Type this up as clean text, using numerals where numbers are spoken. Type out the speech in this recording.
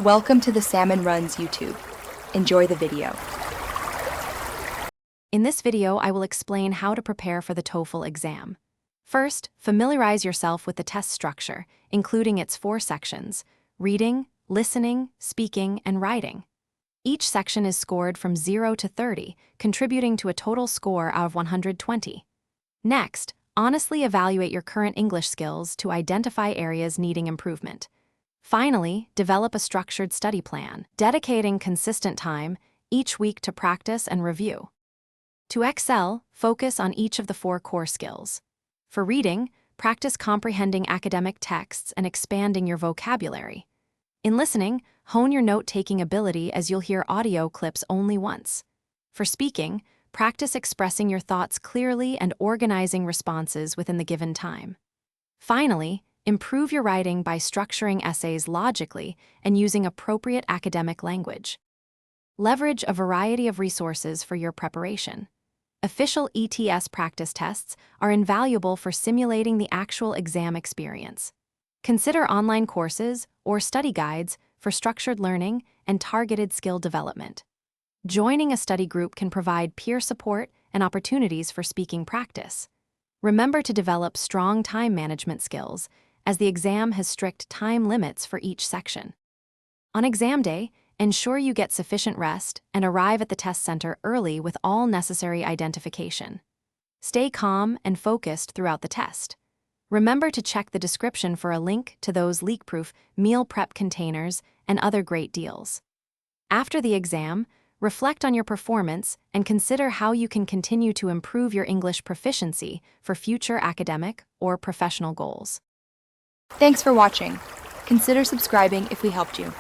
Welcome to the Salmon Runs YouTube. Enjoy the video. In this video, I will explain how to prepare for the TOEFL exam. First, familiarize yourself with the test structure, including its 4 sections: reading, listening, speaking, and writing. Each section is scored from 0 to 30, contributing to a total score out of 120. Next, honestly evaluate your current English skills to identify areas needing improvement. Finally, develop a structured study plan, dedicating consistent time each week to practice and review. To excel, focus on each of the 4 core skills. For reading, practice comprehending academic texts and expanding your vocabulary. In listening, hone your note-taking ability as you'll hear audio clips only once. For speaking, practice expressing your thoughts clearly and organizing responses within the given time. Finally, improve your writing by structuring essays logically and using appropriate academic language. Leverage a variety of resources for your preparation. Official ETS practice tests are invaluable for simulating the actual exam experience. Consider online courses or study guides for structured learning and targeted skill development. Joining a study group can provide peer support and opportunities for speaking practice. Remember to develop strong time management skills, as the exam has strict time limits for each section. On exam day, ensure you get sufficient rest and arrive at the test center early with all necessary identification. Stay calm and focused throughout the test. Remember to check the description for a link to those leak-proof meal prep containers and other great deals. After the exam, reflect on your performance and consider how you can continue to improve your English proficiency for future academic or professional goals. Thanks for watching. Consider subscribing if we helped you.